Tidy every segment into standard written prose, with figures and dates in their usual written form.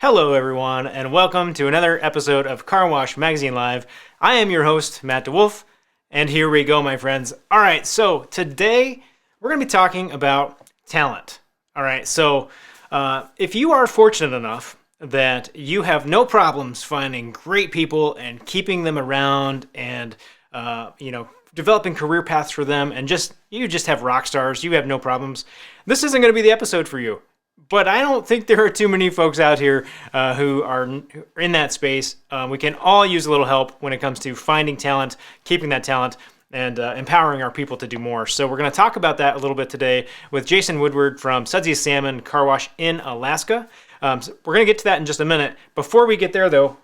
Hello, everyone, and welcome to another episode of Car Wash Magazine Live. I am your host, Matt DeWolf, and here we go, my friends. All right, so today we're going to be talking about talent. All right, so if you are fortunate enough that you have no problems finding great people and keeping them around and, developing career paths for them, and you just have rock stars, you have no problems, this isn't going to be the episode for you. But I don't think there are too many folks out here who are in that space. We can all use a little help when it comes to finding talent, keeping that talent, and empowering our people to do more. So we're going to talk about that a little bit today with Jason Woodward from Sudzy Salmon Car Wash in Alaska. So we're going to get to that in just a minute. Before we get there, though,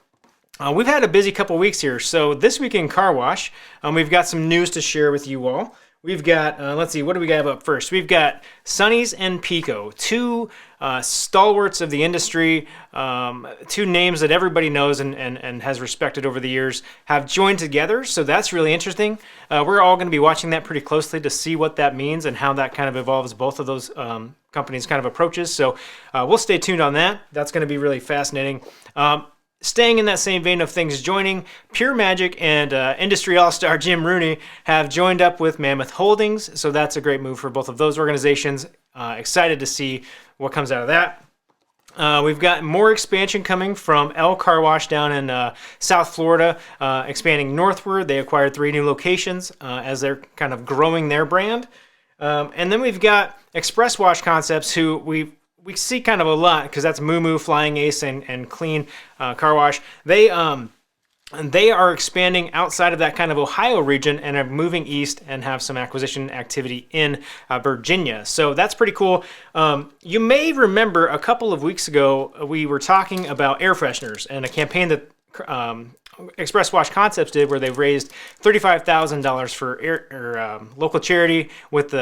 we've had a busy couple weeks here. So this week in Car Wash, we've got some news to share with you all. We've got, let's see, what do we got up first? We've got Sonny's and Pico, two stalwarts of the industry, two names that everybody knows and has respected over the years, have joined together, so that's really interesting. We're all going to be watching that pretty closely to see what that means and how that kind of evolves both of those companies' kind of approaches, so we'll stay tuned on that. That's going to be really fascinating. Staying in that same vein of things joining, Pure Magic and industry all-star Jim Rooney have joined up with Mammoth Holdings, so that's a great move for both of those organizations. Excited to see what comes out of that. We've got more expansion coming from L Car Wash down in South Florida, expanding northward. They acquired 3 new locations as they're kind of growing their brand. And then we've got Express Wash Concepts, who we see kind of a lot because that's Moo Moo, Flying Ace, and Clean Car Wash. They are expanding outside of that kind of Ohio region and are moving east and have some acquisition activity in Virginia. So that's pretty cool. You may remember a couple of weeks ago we were talking about air fresheners and a campaign that Express Wash Concepts did where they raised $35,000 for local charity with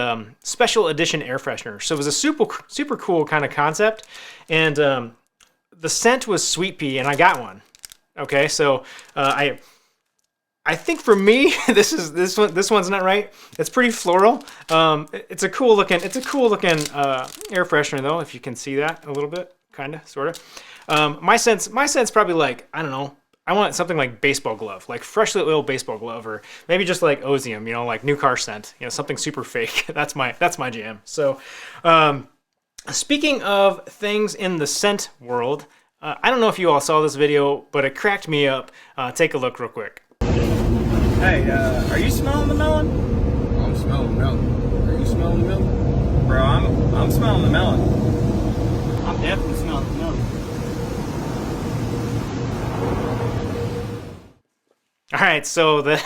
special edition air freshener. So it was a super cool kind of concept, and the scent was sweet pea, and I got one. Okay, so I think for me this one's not right. It's pretty floral. It's a cool looking air freshener though, if you can see that a little bit, kind of, sort of. My scent's probably like, I don't know. I want something like baseball glove, like freshly oiled baseball glove, or maybe just like Ozium, like new car scent, something super fake. That's my jam. So, speaking of things in the scent world, I don't know if you all saw this video, but it cracked me up. Take a look real quick. Hey, are you smelling the melon? I'm smelling melon. Are you smelling the melon? Bro, I'm smelling the melon. I'm definitely smelling the melon. All right, so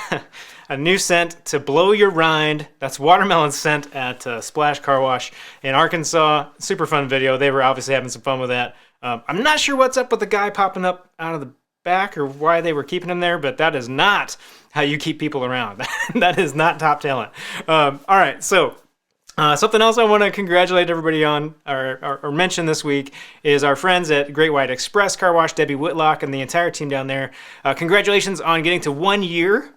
a new scent to blow your rind. That's watermelon scent at Splash Car Wash in Arkansas. Super fun video. They were obviously having some fun with that. I'm not sure what's up with the guy popping up out of the back or why they were keeping him there, but that is not how you keep people around. That is not top talent. All right, so something else I want to congratulate everybody on or mention this week is our friends at Great White Express Car Wash, Debbie Whitlock, and the entire team down there. Congratulations on getting to 1 year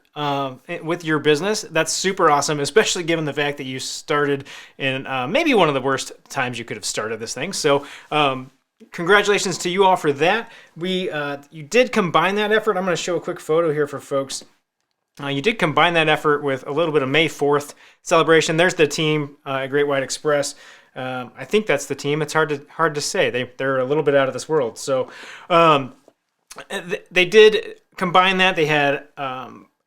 with your business. That's super awesome, especially given the fact that you started in maybe one of the worst times you could have started this thing. So congratulations to you all for that. You did combine that effort. I'm going to show a quick photo here for folks. You did combine that effort with a little bit of May 4th celebration. There's the team at Great White Express. I think that's the team. It's hard to say. They're a little bit out of this world. So they did combine that. They had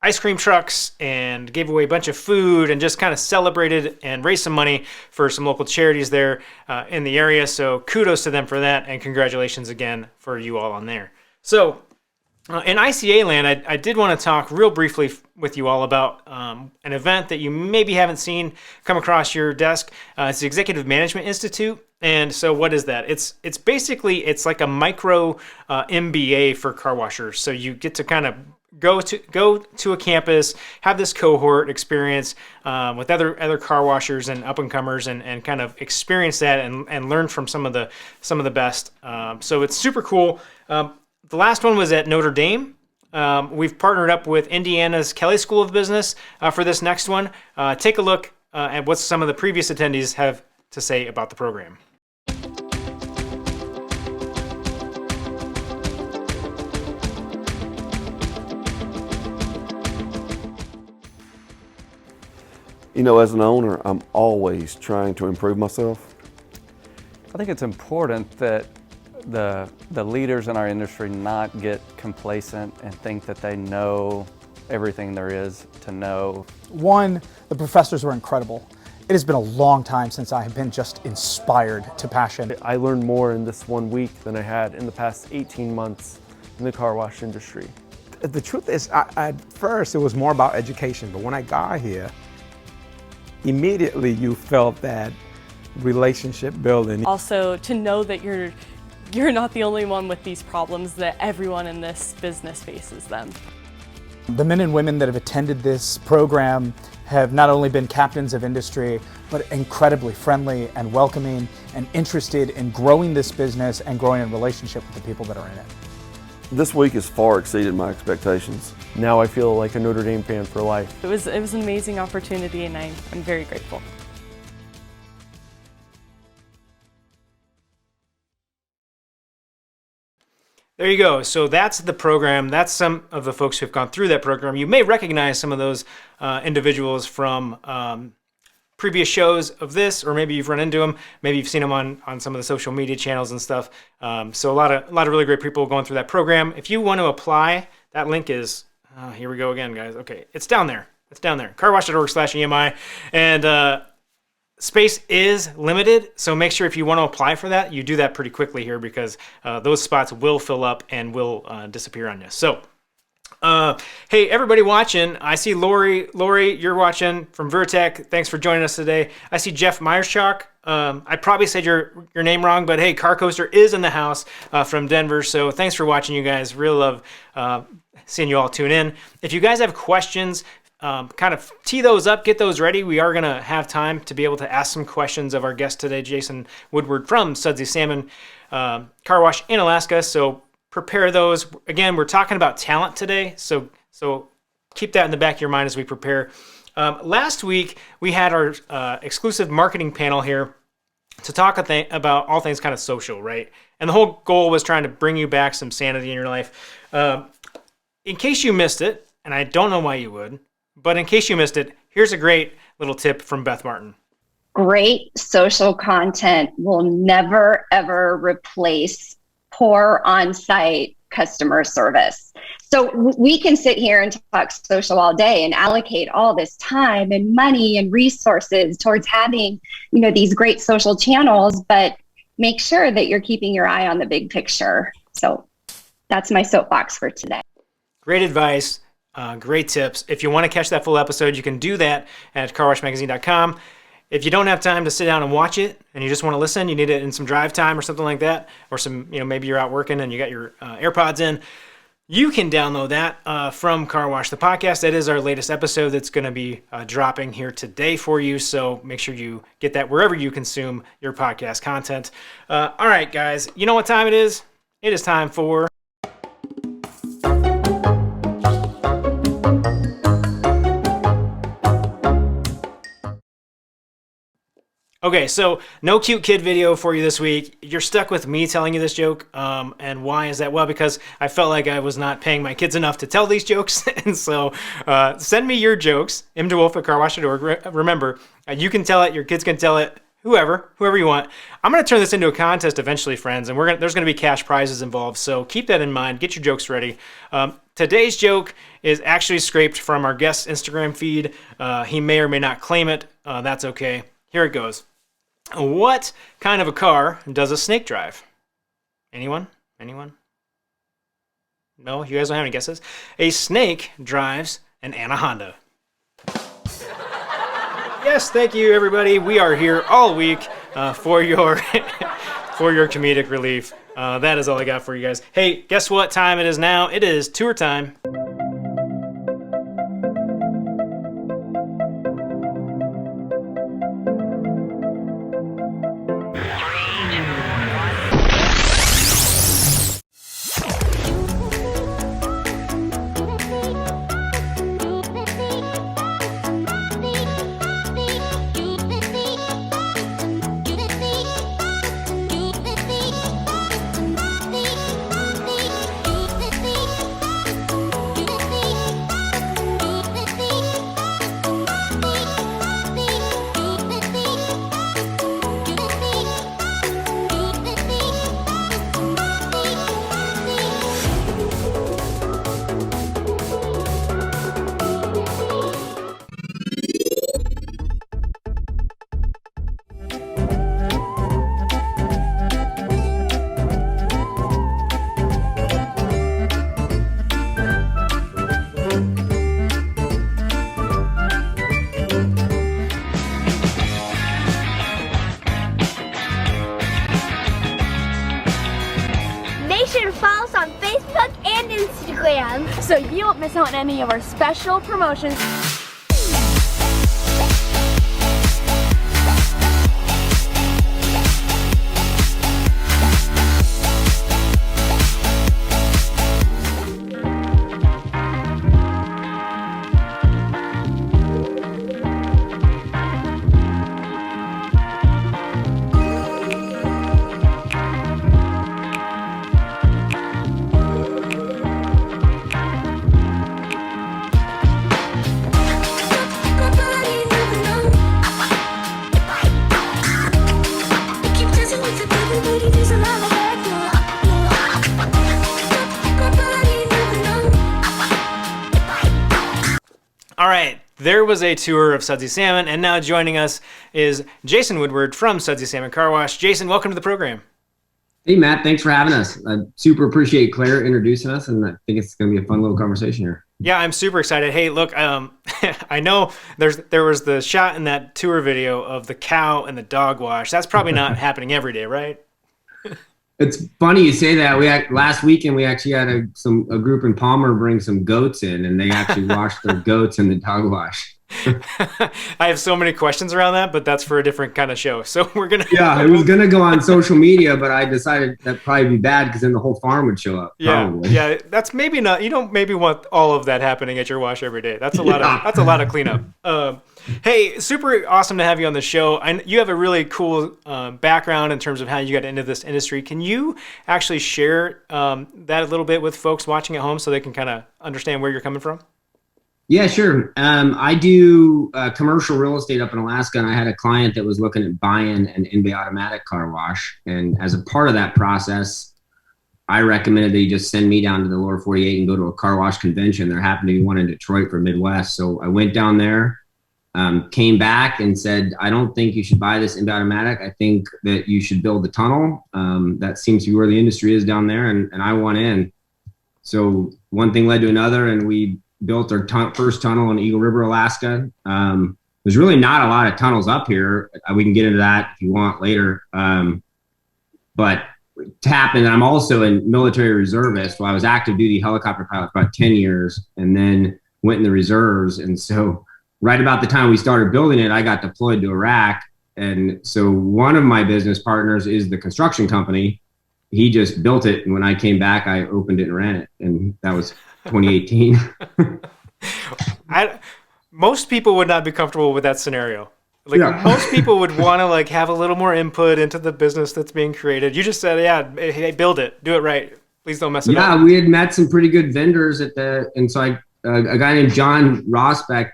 ice cream trucks and gave away a bunch of food and just kind of celebrated and raised some money for some local charities there in the area. So kudos to them for that, and congratulations again for you all on there. So in ICA land, I did want to talk real briefly with you all about an event that you maybe haven't seen come across your desk. It's the Executive Management Institute. And so what is that? It's basically like a micro MBA for car washers. So you get to kind of go to a campus, have this cohort experience with other car washers and up and comers, and kind of experience that and learn from some of the best. So it's super cool. The last one was at Notre Dame. We've partnered up with Indiana's Kelley School of Business for this next one. Take a look at what some of the previous attendees have to say about the program. You know, as an owner, I'm always trying to improve myself. I think it's important that the leaders in our industry not get complacent and think that they know everything there is to know. One, the professors were incredible. It has been a long time since I have been just inspired to passion. I learned more in this 1 week than I had in the past 18 months in the car wash industry. The truth is, at first it was more about education, but when I got here, immediately you felt that relationship building. Also, to know that you're not the only one with these problems, that everyone in this business faces them. The men and women that have attended this program have not only been captains of industry, but incredibly friendly and welcoming and interested in growing this business and growing in relationship with the people that are in it. This week has far exceeded my expectations. Now I feel like a Notre Dame fan for life. It was an amazing opportunity, and I'm very grateful. There you go. So that's the program. That's some of the folks who have gone through that program. You may recognize some of those individuals from previous shows of this, or maybe you've run into them. Maybe you've seen them on some of the social media channels and stuff. So a lot of really great people going through that program. If you want to apply, that link is here we go again, guys. Okay, it's down there. It's down there. carwash.org/EMI, and space is limited, so make sure if you want to apply for that, you do that pretty quickly here, because those spots will fill up and will disappear on you. So, hey, everybody watching, I see Lori, you're watching from Vertec. Thanks for joining us today. I see Jeff Meyerschak. I probably said your name wrong, but hey, Car Coaster is in the house from Denver, so thanks for watching, you guys. Real love seeing you all tune in. If you guys have questions, kind of tee those up, get those ready. We are going to have time to be able to ask some questions of our guest today, Jason Woodward from Sudzy Salmon Car Wash in Alaska. So prepare those. Again, we're talking about talent today, so keep that in the back of your mind as we prepare. Last week, we had our exclusive marketing panel here to talk about all things kind of social, right? And the whole goal was trying to bring you back some sanity in your life. In case you missed it, and I don't know why you would, but in case you missed it, here's a great little tip from Beth Martin. Great social content will never, ever replace poor on-site customer service. So we can sit here and talk social all day and allocate all this time and money and resources towards having, these great social channels, but make sure that you're keeping your eye on the big picture. So that's my soapbox for today. Great advice. Great tips. If you want to catch that full episode, you can do that at carwashmagazine.com. If you don't have time to sit down and watch it, and you just want to listen, you need it in some drive time or something like that, or some, maybe you're out working and you got your AirPods in, you can download that from Car Wash the podcast. That is our latest episode that's going to be dropping here today for you. So make sure you get that wherever you consume your podcast content. All right, guys, you know what time it is? It is time for... Okay, so no cute kid video for you this week. You're stuck with me telling you this joke. And why is that? Well, because I felt like I was not paying my kids enough to tell these jokes. And so send me your jokes, m2wolf@carwash.org. Remember, you can tell it, your kids can tell it, whoever you want. I'm going to turn this into a contest eventually, friends, and there's going to be cash prizes involved. So keep that in mind. Get your jokes ready. Today's joke is actually scraped from our guest's Instagram feed. He may or may not claim it. That's okay. Here it goes. What kind of a car does a snake drive? Anyone? No? You guys don't have any guesses? A snake drives an Anaconda. Yes, thank you, everybody. We are here all week for your comedic relief. That is all I got for you guys. Hey, guess what time it is now? It is tour time. Follow us on Facebook and Instagram so you won't miss out on any of our special promotions. All right, there was a tour of Sudzy Salmon, and now joining us is Jason Woodward from Sudzy Salmon Car Wash. Jason, welcome to the program. Hey, Matt, thanks for having us. I super appreciate Claire introducing us, and I think it's going to be a fun little conversation here. Yeah, I'm super excited. Hey, look, I know there was the shot in that tour video of the cow and the dog wash. That's probably not happening every day, right? It's funny you say that. Last weekend we actually had a group in Palmer bring some goats in, and they actually washed their goats in the dog wash. I have so many questions around that, but that's for a different kind of show. So we're gonna. Yeah, it was gonna go on social media, but I decided that'd probably be bad because then the whole farm would show up. Probably. Yeah, that's maybe not. You don't maybe want all of that happening at your wash every day. That's a lot of that's a lot of cleanup. Hey, super awesome to have you on the show. You have a really cool background in terms of how you got into this industry. Can you actually share that a little bit with folks watching at home so they can kind of understand where you're coming from? Yeah, sure. I do commercial real estate up in Alaska, and I had a client that was looking at buying an in-bay automatic car wash. And as a part of that process, I recommended that he just send me down to the lower 48 and go to a car wash convention. There happened to be one in Detroit for Midwest. So I went down there, came back and said, I don't think you should buy this in-bay automatic. I think that you should build the tunnel. That seems to be where the industry is down there, and I want in. So one thing led to another, and we built our first tunnel in Eagle River, Alaska. There's really not a lot of tunnels up here. We can get into that if you want later. But it happened, I'm also a military reservist. So I was active duty helicopter pilot for about 10 years and then went in the reserves. And so right about the time we started building it, I got deployed to Iraq. And so one of my business partners is the construction company. He just built it. And when I came back, I opened it and ran it. And that was 2018. Most people would not be comfortable with that scenario. Most people would want to have a little more input into the business that's being created. You just said, hey, build it, do it right. Please don't mess it up. Yeah, we had met some pretty good vendors and so a guy named John Rosbeck,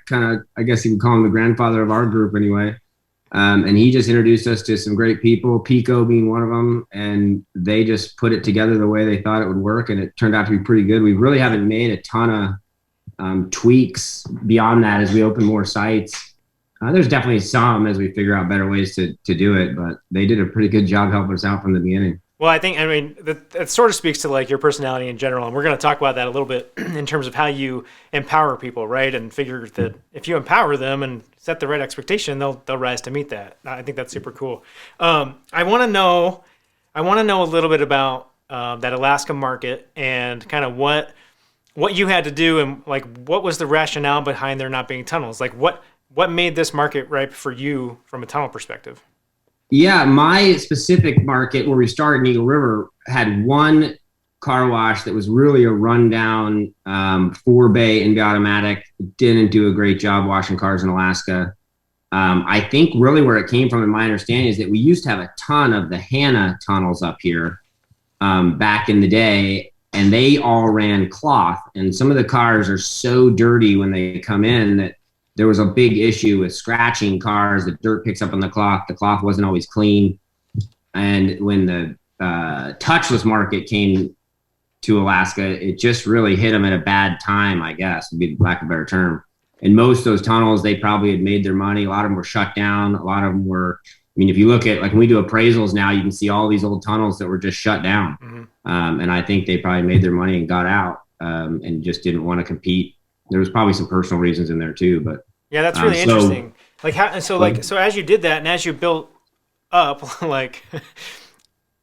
I guess you could call him the grandfather of our group anyway. And he just introduced us to some great people, Pico being one of them, and they just put it together the way they thought it would work, and it turned out to be pretty good. We really haven't made a ton of tweaks beyond that as we open more sites. There's definitely some as we figure out better ways to do it, but they did a pretty good job helping us out from the beginning. Well, that sort of speaks to your personality in general, and we're going to talk about that a little bit in terms of how you empower people, right? And figure that if you empower them and set the right expectation, they'll rise to meet that. I think that's super cool. I want to know a little bit about that Alaska market and kind of what you had to do and what was the rationale behind there not being tunnels? What made this market ripe for you from a tunnel perspective? Yeah, my specific market where we started in Eagle River had one car wash that was really a rundown 4-bay in-bay automatic. Didn't do a great job washing cars in Alaska. I think really where it came from, in my understanding, is that we used to have a ton of the Hanna tunnels up here back in the day, and they all ran cloth. And some of the cars are so dirty when they come in that there was a big issue with scratching cars. The dirt picks up on the cloth wasn't always clean. And when the touchless market came to Alaska, it just really hit them at a bad time, I guess, would be the lack of a better term. And most of those tunnels, they probably had made their money. A lot of them were shut down. A lot of them were, if you look at, when we do appraisals now, you can see all these old tunnels that were just shut down. Mm-hmm. And I think they probably made their money and got out and just didn't want to compete. There was probably some personal reasons in there too, but yeah, that's really interesting. So as you did that and as you built up,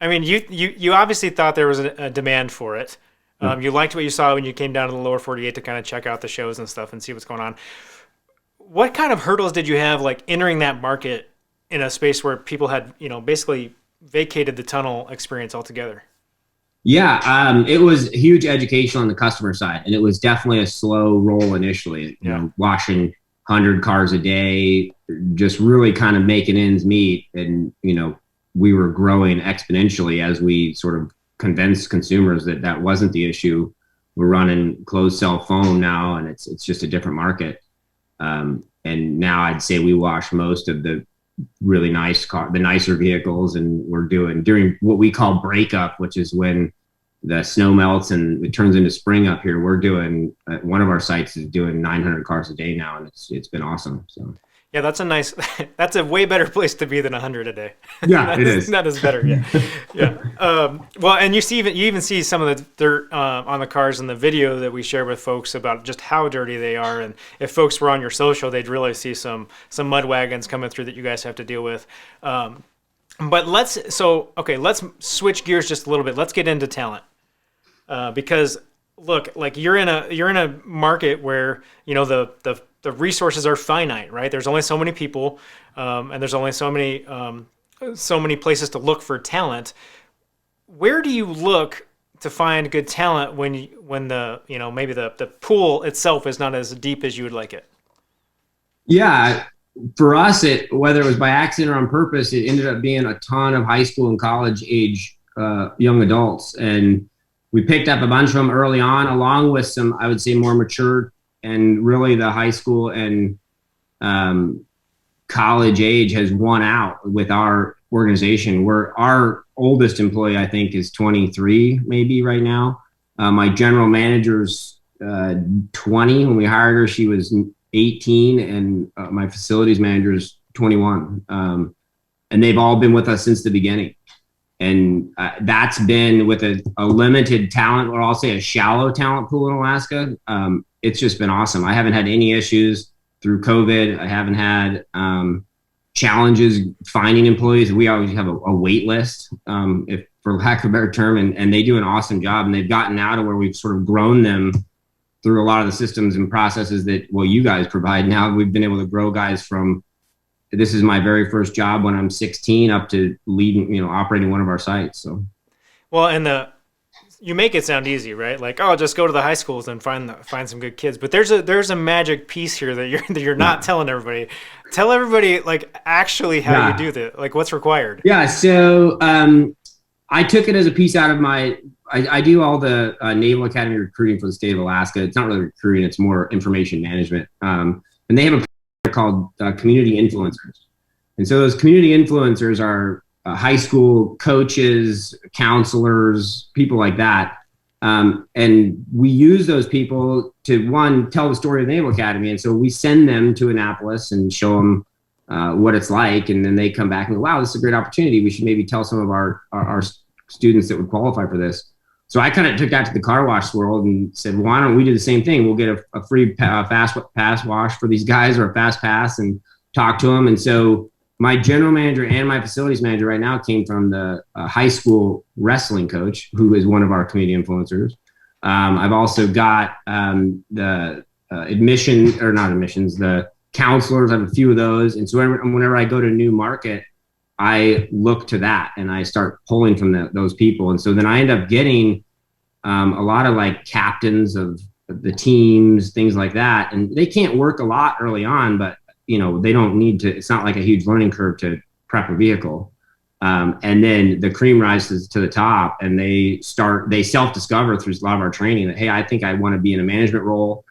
I mean, you obviously thought there was a demand for it. You liked what you saw when you came down to the lower 48 to kind of check out the shows and stuff and see what's going on. What kind of hurdles did you have, like entering that market in a space where people had, basically vacated the tunnel experience altogether? Yeah, it was huge education on the customer side, and it was definitely a slow roll initially. Washing 100 cars a day, just really kind of making ends meet, and we were growing exponentially as we sort of convinced consumers that wasn't the issue. We're running closed cell phone now, and it's just a different market. And now I'd say we wash most of the really nice the nicer vehicles, and we're doing during what we call breakup, which is when the snow melts and it turns into spring up here. We're doing one of our sites is doing 900 cars a day now, and it's been awesome. So yeah, that's a way better place to be than 100 a day. Yeah, it is. That is better. Yeah. Well, and you even see some of the dirt on the cars in the video that we share with folks about just how dirty they are. And if folks were on your social, they'd really see some mud wagons coming through that you guys have to deal with. But let's switch gears just a little bit. Let's get into talent, because look, like you're in a market where the resources are finite, right? There's only so many people, and there's only so many places to look for talent. Where do you look to find good talent when the maybe the pool itself is not as deep as you would like it? Yeah, for us, whether it was by accident or on purpose, it ended up being a ton of high school and college age young adults, and we picked up a bunch of them early on, along with some, I would say, more mature. And really the high school and college age has won out with our organization. Our oldest employee, I think, is 23 maybe right now. My general manager's 20. When we hired her, she was 18, and my facilities manager's 21. And they've all been with us since the beginning. And that's been with a limited talent, or I'll say a shallow talent pool in Alaska. It's just been awesome. I haven't had any issues through COVID. I haven't had challenges finding employees. We always have a wait list, if for lack of a better term, and they do an awesome job. And they've gotten out of where we've sort of grown them through a lot of the systems and processes that, you guys provide. Now we've been able to grow guys from, this is my very first job when I'm 16 up to leading, operating one of our sites. So, well, and you make it sound easy, right? Like, oh, just go to the high schools and find some good kids. But there's a magic piece here that you're not telling everybody. Tell everybody, like, actually how you do that, like what's required. Yeah. So I took it as a piece out of I do all the Naval Academy recruiting for the state of Alaska. It's not really recruiting; it's more information management. And they have a called community influencers. And so those community influencers are high school coaches, counselors, people like that. And we use those people to, one, tell the story of the Naval Academy. And so we send them to Annapolis and show them what it's like. And then they come back and go, wow, this is a great opportunity. We should maybe tell some of our students that would qualify for this. So I kind of took that to the car wash world and said, why don't we do the same thing? We'll get a free fast pass wash for these guys, or a fast pass, and talk to them. And so my general manager and my facilities manager right now came from the high school wrestling coach, who is one of our community influencers. I've also got the the counselors. I have a few of those. And so whenever I go to a new market, I look to that and I start pulling from those people. And so then I end up getting a lot of like captains of the teams, things like that. And they can't work a lot early on, but they don't need to, it's not like a huge learning curve to prep a vehicle. And then the cream rises to the top, and they self-discover through a lot of our training that, hey, I think I want to be in a management role.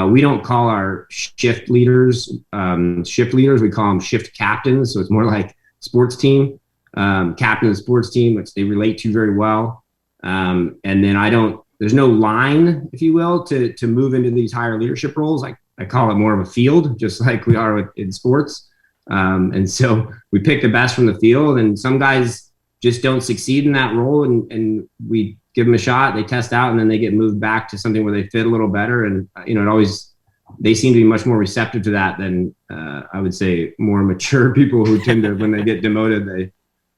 We don't call our shift leaders, we call them shift captains. So it's more like sports team, captain of the sports team, which they relate to very well. And then there's no line, if you will, to move into these higher leadership roles. I call it more of a field, just like we are in sports. And so we pick the best from the field, and some guys just don't succeed in that role, and we give them a shot, they test out, and then they get moved back to something where they fit a little better. And, they seem to be much more receptive to that than I would say more mature people who tend to, when they get demoted,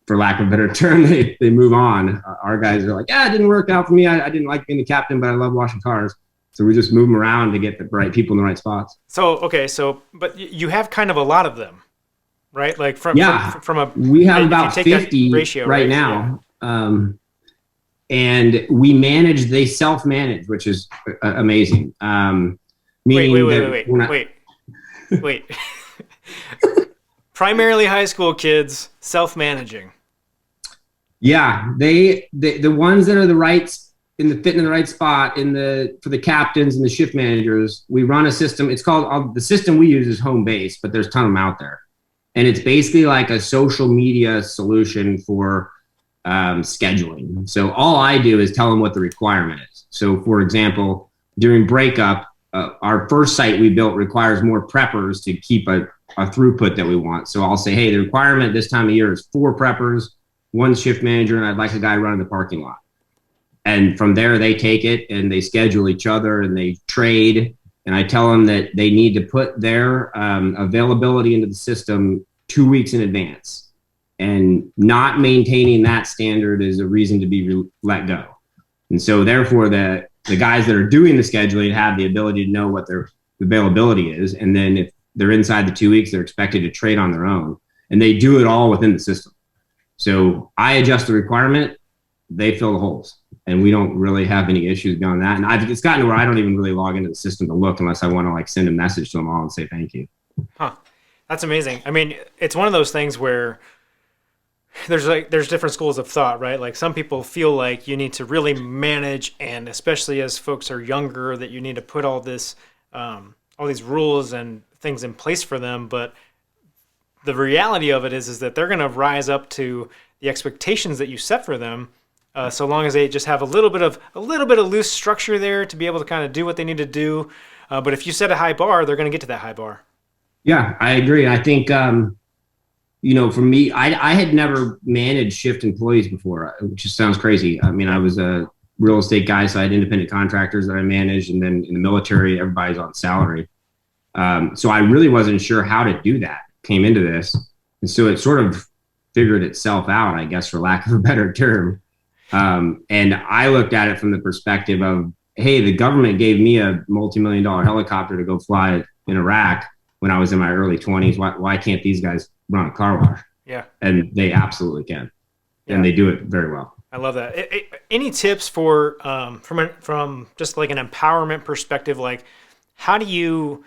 for lack of a better term, they move on. Our guys are like, yeah, it didn't work out for me. I didn't like being the captain, but I love washing cars. So we just move them around to get the right people in the right spots. But you have kind of a lot of them, right? Like from a we have about 50 ratio right now. Yeah. And they self-manage, which is amazing. Wait. Primarily high school kids self-managing. Yeah, the ones that are fitting in the right spot for the captains and the shift managers, we run a system. It's called the system we use is home base, but there's a ton of them out there, and it's basically like a social media solution for scheduling. So all I do is tell them what the requirement is. So for example, during breakup, our first site we built requires more preppers to keep a throughput that we want. So I'll say, hey, the requirement this time of year is 4 preppers, 1 shift manager, and I'd like a guy running the parking lot. And from there, they take it and they schedule each other and they trade. And I tell them that they need to put their availability into the system 2 weeks in advance. And not maintaining that standard is a reason to be let go. And so therefore, the guys that are doing the scheduling have the ability to know what their availability is. And then if they're inside the 2 weeks, they're expected to trade on their own. And they do it all within the system. So I adjust the requirement, they fill the holes. And we don't really have any issues beyond that. And it's gotten to where I don't even really log into the system to look unless I want to like send a message to them all and say thank you. Huh. That's amazing. I mean, it's one of those things where there's different schools of thought, right? Like some people feel like you need to really manage, and especially as folks are younger, that you need to put all these rules and things in place for them. But the reality of it is that they're going to rise up to the expectations that you set for them, so long as they just have a little bit of loose structure there to be able to kind of do what they need to do. But if you set a high bar, they're going to get to that high bar. Yeah, I agree. I think for me, I had never managed shift employees before, which just sounds crazy. I mean, I was a real estate guy, so I had independent contractors that I managed, and then in the military, everybody's on salary. So I really wasn't sure how to do that. Came into this, and so it sort of figured itself out, I guess, for lack of a better term. And I looked at it from the perspective of, hey, the government gave me a multi-million-dollar helicopter to go fly in Iraq when I was in my early 20s. Why can't these guys run a car wash? Yeah. And they absolutely can. Yeah. And they do it very well. I love that. Any tips for from just like an empowerment perspective, like how do you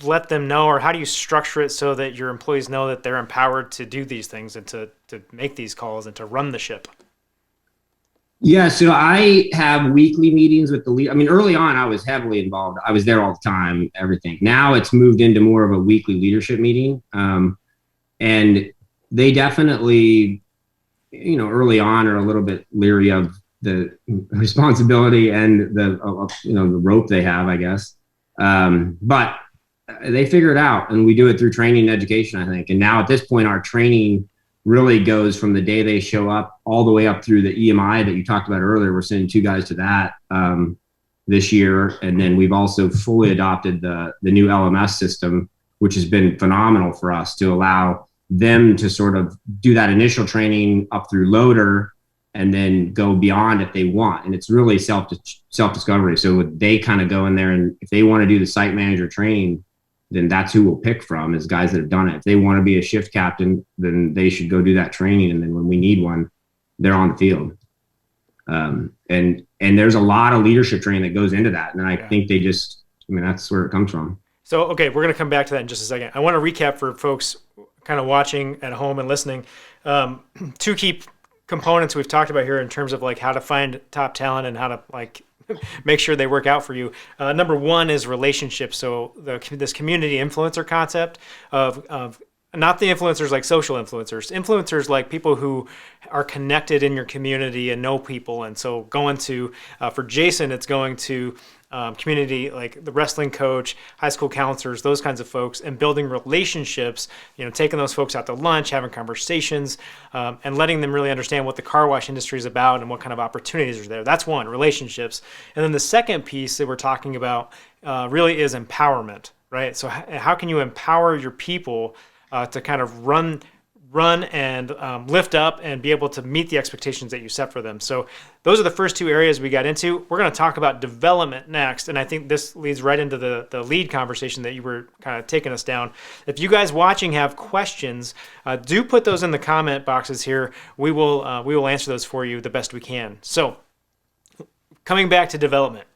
let them know, or how do you structure it so that your employees know that they're empowered to do these things and to make these calls and to run the ship? Yeah, so I have weekly meetings with the lead. I mean, early on, I was heavily involved. I was there all the time, everything. Now it's moved into more of a weekly leadership meeting. And they definitely, early on are a little bit leery of the responsibility and the rope they have, I guess. But they figure it out, and we do it through training and education, I think. And now at this point, our training really goes from the day they show up all the way up through the EMI that you talked about earlier. We're sending 2 guys to that this year. And then we've also fully adopted the new LMS system, which has been phenomenal for us to allow them to sort of do that initial training up through loader and then go beyond if they want. And it's really self-discovery. So they kind of go in there, and if they want to do the site manager training, then that's who we'll pick from, is guys that have done it. If they want to be a shift captain, then they should go do that training. And then when we need one, they're on the field. And there's a lot of leadership training that goes into that. And I think that's where it comes from. So, okay, we're going to come back to that in just a second. I want to recap for folks kind of watching at home and listening. 2 key components we've talked about here in terms of like how to find top talent and how to like make sure they work out for you. Number 1 is relationships. So this community influencer concept of not the influencers like social influencers like people who are connected in your community and know people. And so going to, for Jason, it's going to community like the wrestling coach, high school counselors, those kinds of folks, and building relationships, taking those folks out to lunch, having conversations, and letting them really understand what the car wash industry is about and what kind of opportunities are there. That's one, relationships. And then the second piece that we're talking about really is empowerment, right? So how can you empower your people to kind of run run and lift up and be able to meet the expectations that you set for them. So those are the first two areas we got into. We're going to talk about development next, and I think this leads right into the lead conversation that you were kind of taking us down. If you guys watching have questions, do put those in the comment boxes here. We will answer those for you the best we can. So coming back to development,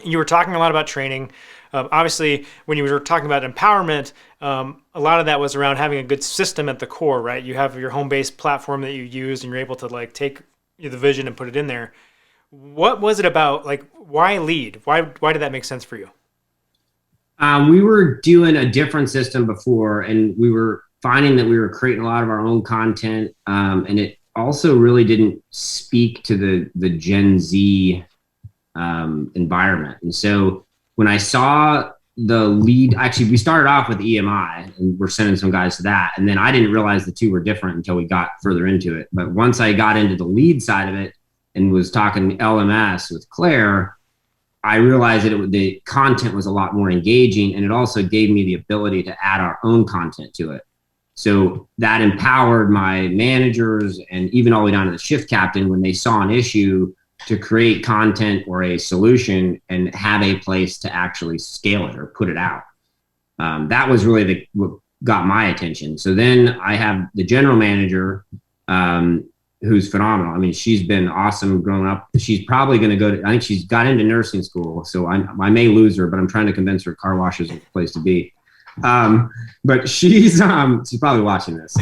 you were talking a lot about training. Obviously, when you were talking about empowerment, a lot of that was around having a good system at the core, right? You have your home-based platform that you use, and you're able to like take the vision and put it in there. What was it about? Like, why lead? Why did that make sense for you? We were doing a different system before, and we were finding that we were creating a lot of our own content, and it also really didn't speak to the Gen Z environment. And so when I saw the lead, actually, we started off with EMI, and we're sending some guys to that. And then I didn't realize the two were different until we got further into it. But once I got into the lead side of it and was talking LMS with Claire, I realized that the content was a lot more engaging, and it also gave me the ability to add our own content to it. So that empowered my managers and even all the way down to the shift captain when they saw an issue to create content or a solution and have a place to actually scale it or put it out. That was really what got my attention. So then I have the general manager, who's phenomenal. I mean, she's been awesome growing up. She's probably going to go to, I think she's got into nursing school. So I may lose her, but I'm trying to convince her car wash is a place to be. But she's probably watching this.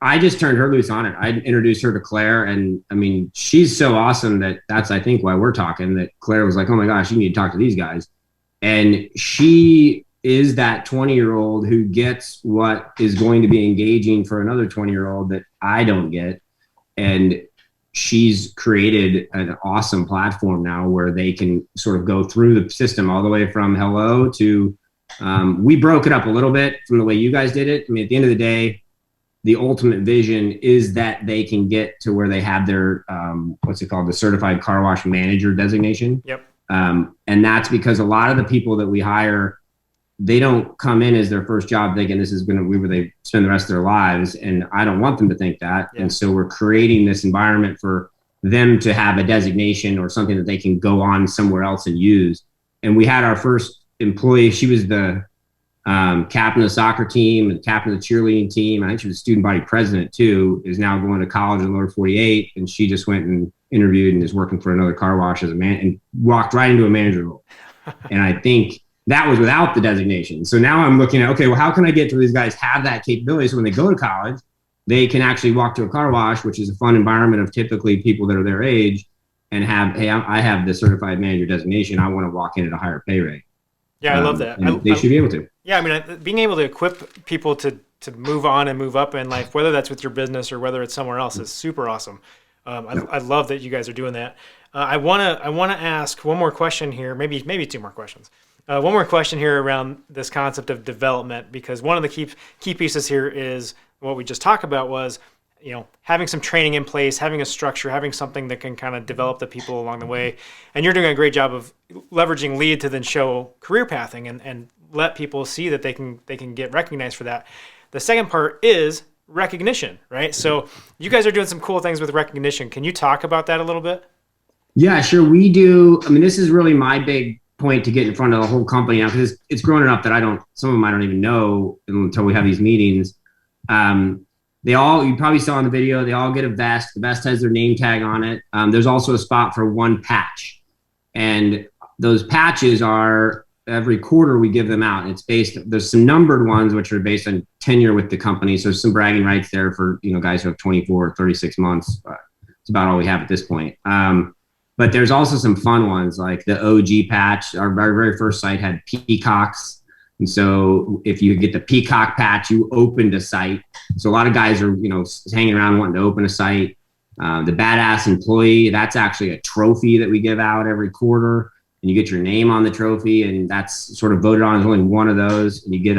I just turned her loose on it. I introduced her to Claire, and I mean, she's so awesome that's, I think, why we're talking, that Claire was like, oh my gosh, you need to talk to these guys. And she is that 20-year-old who gets what is going to be engaging for another 20-year-old that I don't get. And she's created an awesome platform now where they can sort of go through the system all the way from hello to, we broke it up a little bit from the way you guys did it. I mean, at the end of the day, the ultimate vision is that they can get to where they have their, what's it called? The certified car wash manager designation. Yep. And that's because a lot of the people that we hire, they don't come in as their first job thinking this is going to be where they spend the rest of their lives. And I don't want them to think that. Yeah. And so we're creating this environment for them to have a designation or something that they can go on somewhere else and use. And we had our first employee. She was the captain of the soccer team and captain of the cheerleading team. I think she was student body president too, is now going to college in lower 48. And she just went and interviewed and is working for another car wash as a man and walked right into a manager role. And I think that was without the designation. So now I'm looking at, okay, well, how can I get to these guys have that capability? So when they go to college, they can actually walk to a car wash, which is a fun environment of typically people that are their age, and have, hey, I have the certified manager designation. I want to walk in at a higher pay rate. Yeah, I love that. They should be able to. Yeah, I mean, being able to equip people to move on and move up in life, whether that's with your business or whether it's somewhere else, is super awesome. I love that you guys are doing that. I wanna ask one more question here, maybe two more questions. One more question here around this concept of development, because one of the key pieces here is what we just talked about was, having some training in place, having a structure, having something that can kind of develop the people along the way. And you're doing a great job of leveraging lead to then show career pathing and let people see that they can get recognized for that. The second part is recognition, right? So you guys are doing some cool things with recognition. Can you talk about that a little bit? Yeah, sure. We do. I mean, this is really my big point to get in front of the whole company now, because it's grown enough that some of them I don't even know until we have these meetings. You probably saw in the video, they all get a vest. The vest has their name tag on it. There's also a spot for one patch. And those patches are, every quarter we give them out. There's some numbered ones, which are based on tenure with the company. So there's some bragging rights there for, guys who have 24 or 36 months. It's about all we have at this point. But there's also some fun ones like the OG patch. Our very first site had peacocks. And so if you get the peacock patch, you opened a site. So a lot of guys are, hanging around wanting to open a site. The badass employee, that's actually a trophy that we give out every quarter. And you get your name on the trophy, and that's sort of voted on as only one of those. And you get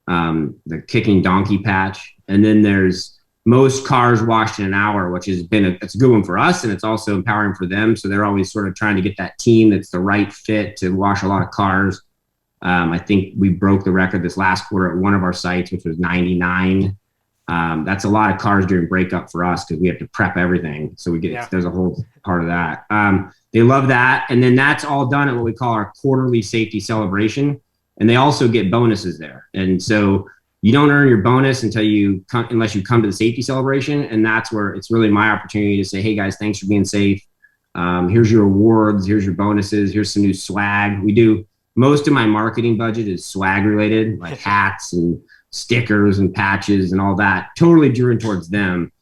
the kicking donkey patch. And then there's most cars washed in an hour, which has been it's a good one for us, and it's also empowering for them. So they're always sort of trying to get that team that's the right fit to wash a lot of cars. I think we broke the record this last quarter at one of our sites, which was 99. That's a lot of cars during breakup for us because we have to prep everything. So there's a whole part of that. They love that. And then that's all done at what we call our quarterly safety celebration. And they also get bonuses there. And so you don't earn your bonus unless you come to the safety celebration. And that's where it's really my opportunity to say, hey guys, thanks for being safe. Here's your awards. Here's your bonuses. Here's some new swag. Most of my marketing budget is swag related, like hats and stickers and patches and all that, totally driven towards them.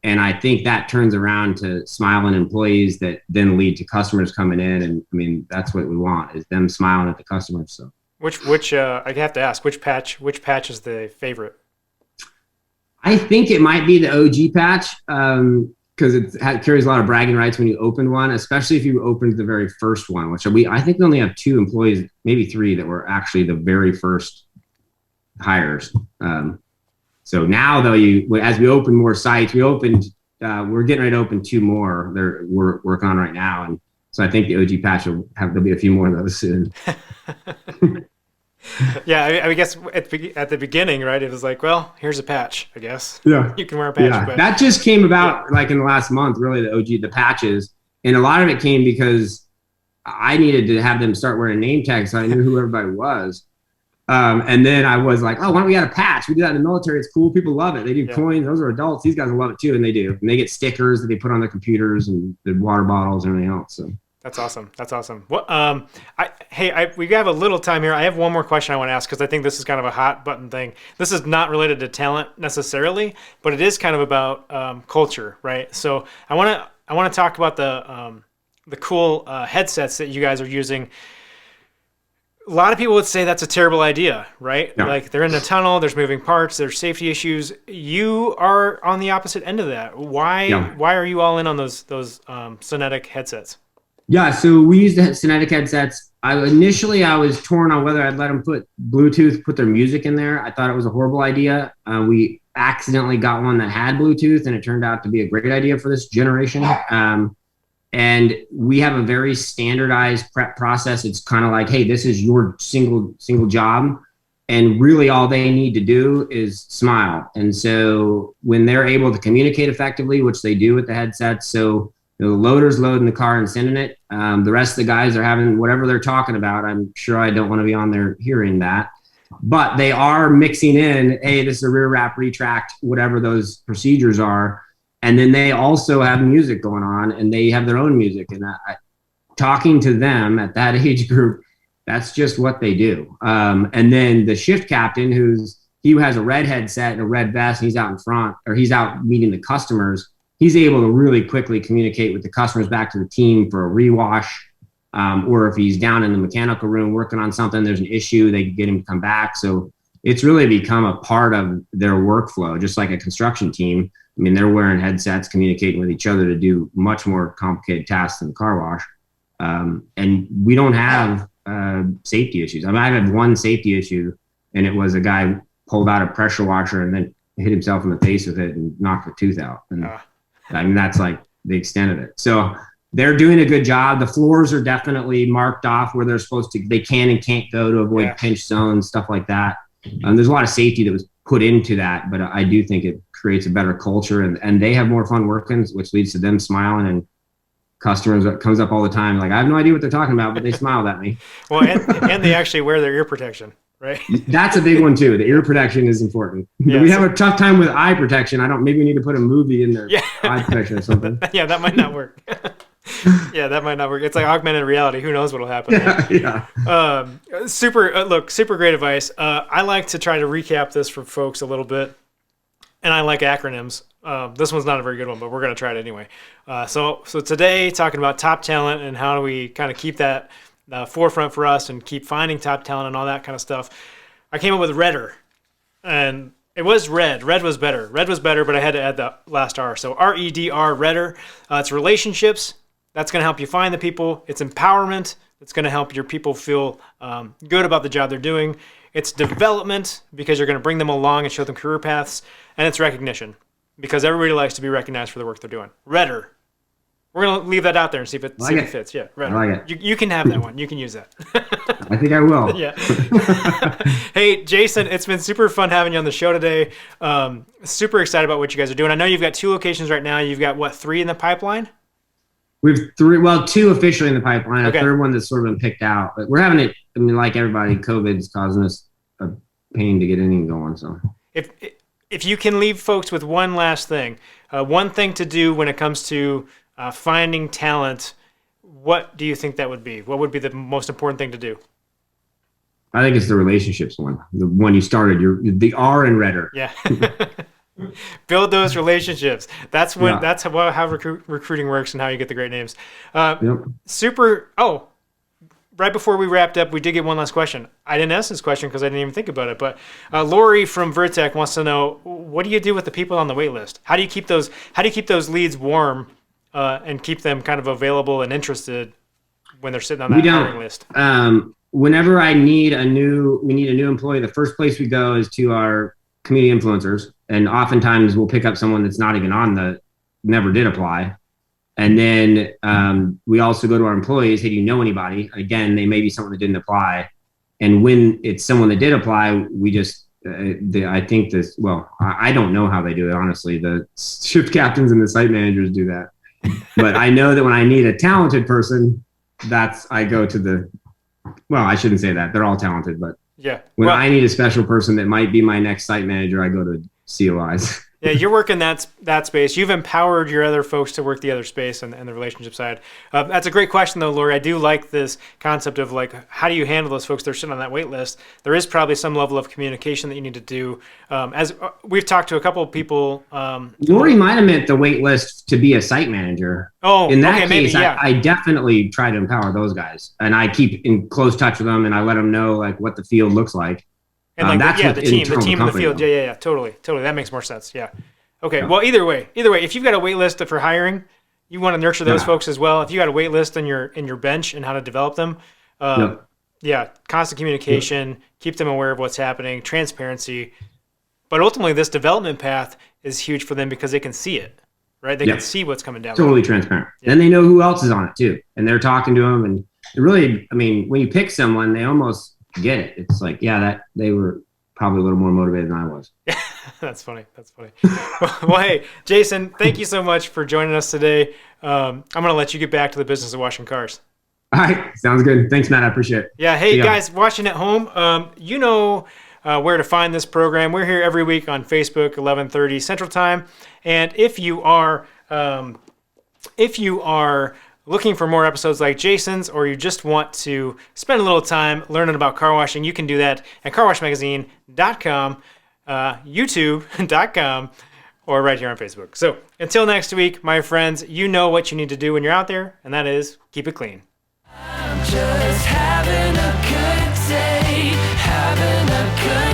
And I think that turns around to smiling employees that then lead to customers coming in. And I mean, that's what we want, is them smiling at the customers. So which I have to ask, which patch is the favorite? I think it might be the OG patch, because it carries a lot of bragging rights when you open one, especially if you opened the very first one, which I think we only have 2 employees, maybe 3, that were actually the very first hires. So now though, as we open more sites, we're getting ready to open 2 more. We're working on right now, and so I think the OG patch there'll be a few more of those soon. Yeah, I guess at the beginning, right? It was like, well, here's a patch, I guess. Yeah, you can wear a patch. Yeah, but that just came about like in the last month, really. The patches, and a lot of it came because I needed to have them start wearing name tags, so I knew who everybody was. And then I was like, oh, why don't we add a patch? We do that in the military. It's cool. People love it. They do coins. Those are adults. These guys will love it too. And they do. And they get stickers that they put on their computers and the water bottles and everything else. So that's awesome. That's awesome. What? We have a little time here. I have one more question I want to ask because I think this is kind of a hot button thing. This is not related to talent necessarily, but it is kind of about culture, right? So I want to talk about the cool headsets that you guys are using. A lot of people would say that's a terrible idea, right? Yeah. Like they're in a tunnel, there's moving parts, there's safety issues. You are on the opposite end of that. Why are you all in on those Synetic headsets? Yeah, so we use the Synetic headsets. Initially I was torn on whether I'd let them put their music in there. I thought it was a horrible idea. We accidentally got one that had Bluetooth, and it turned out to be a great idea for this generation. And we have a very standardized prep process. It's kind of like, hey, this is your single job. And really all they need to do is smile. And so when they're able to communicate effectively, which they do with the headsets, so the loader's loading the car and sending it. The rest of the guys are having whatever they're talking about. I'm sure I don't want to be on there hearing that. But they are mixing in, hey, this is a rear wrap, retract, whatever those procedures are. And then they also have music going on, and they have their own music. And talking to them at that age group, that's just what they do. And then the shift captain, he has a red headset and a red vest, and he's out in front, or he's out meeting the customers. He's able to really quickly communicate with the customers back to the team for a rewash. Or if he's down in the mechanical room working on something, there's an issue, they can get him to come back. So it's really become a part of their workflow, just like a construction team. I mean, they're wearing headsets, communicating with each other to do much more complicated tasks than the car wash. And we don't have safety issues. I mean, I had one safety issue, and it was a guy pulled out a pressure washer and then hit himself in the face with it and knocked a tooth out. And I mean, that's like the extent of it. So they're doing a good job. The floors are definitely marked off where they're supposed to. They can and can't go to avoid pinch zones, stuff like that. There's a lot of safety that was put into that, but I do think it creates a better culture, and they have more fun working, which leads to them smiling, and customers that comes up all the time like, I have no idea what they're talking about, but they smiled at me. Well, and they actually wear their ear protection, right? That's a big one too. The ear protection is important. We have a tough time with eye protection. Maybe we need to put a movie in there. Eye protection or something. Yeah, that might not work. That might not work. It's like augmented reality. Who knows what'll happen? Super great advice. I like to try to recap this for folks a little bit, and I like acronyms. This one's not a very good one, but we're going to try it anyway. So today, talking about top talent and how do we kind of keep that forefront for us and keep finding top talent and all that kind of stuff. I came up with Redder, and it was Red. Red was better. Red was better, but I had to add the last R. So REDR, Redder. It's relationships. That's going to help you find the people. It's empowerment. It's going to help your people feel good about the job they're doing. It's development, because you're going to bring them along and show them career paths. And it's recognition, because everybody likes to be recognized for the work they're doing. Redder. We're going to leave that out there and see if it fits. Yeah, Redder. I like it. You can have that one. You can use that. I think I will. Yeah. Hey, Jason, it's been super fun having you on the show today. Super excited about what you guys are doing. I know you've got 2 locations right now. You've got, what, 3 in the pipeline? We have 3, well, 2 officially in the pipeline, Okay. a third one that's sort of been picked out. But we're having it, I mean, like everybody, COVID's causing us a pain to get anything going. So If you can leave folks with one last thing, one thing to do when it comes to finding talent, what do you think that would be? What would be the most important thing to do? I think it's the relationships one, the one you started, the R in Redder. Yeah. Build those relationships. That's when. Yeah. That's how recruiting works and how you get the great names. Yep. Super. Oh, right before we wrapped up, we did get one last question. I didn't ask this question because I didn't even think about it. But Lori from Vertec wants to know, what do you do with the people on the wait list? How do you keep those? How do you keep those leads warm and keep them kind of available and interested when they're sitting on that hiring list? Whenever we need a new employee, the first place we go is to our community influencers, and oftentimes we'll pick up someone that's not even never did apply. And then we also go to our employees. Hey, do you know anybody? Again, they may be someone that didn't apply. And when it's someone that did apply, we just, I think this, well, I don't know how they do it, honestly. The shift captains and the site managers do that. But I know that when I need a talented person, I go to well, I shouldn't say that. They're all talented, but yeah. When I need a special person that might be my next site manager, I go to COIs. Yeah, you're working that space. You've empowered your other folks to work the other space and the relationship side. That's a great question, though, Lori. I do like this concept of, like, how do you handle those folks that are sitting on that wait list? There is probably some level of communication that you need to do. As we've talked to a couple of people. Lori might have meant the wait list to be a site manager. Oh, in that okay, case, maybe, yeah. I definitely try to empower those guys, and I keep in close touch with them, and I let them know like what the field looks like. And that's the team in the field. Though. Yeah, totally. That makes more sense. Yeah. Okay. Yeah. Well, either way, if you've got a wait list for hiring, you want to nurture those folks as well. If you got a wait list in your bench and how to develop them, yeah, constant communication, keep them aware of what's happening, transparency. But ultimately, this development path is huge for them because they can see it, right? They can see what's coming down. Totally transparent. Yeah. And they know who else is on it too, and they're talking to them. And it really, I mean, when you pick someone, they almost get it. It's like, that they were probably a little more motivated than I was. That's funny. Well, hey, Jason, thank you so much for joining us today. I'm going to let you get back to the business of washing cars. All right. Sounds good. Thanks, Matt. I appreciate it. Yeah. Hey, guys watching at home, you know where to find this program. We're here every week on Facebook, 11:30 Central Time. And if you are looking for more episodes like Jason's, or you just want to spend a little time learning about car washing, you can do that at carwashmagazine.com, youtube.com, or right here on Facebook. So until next week, my friends, you know what you need to do when you're out there, and that is keep it clean. I'm just having a good day, having a good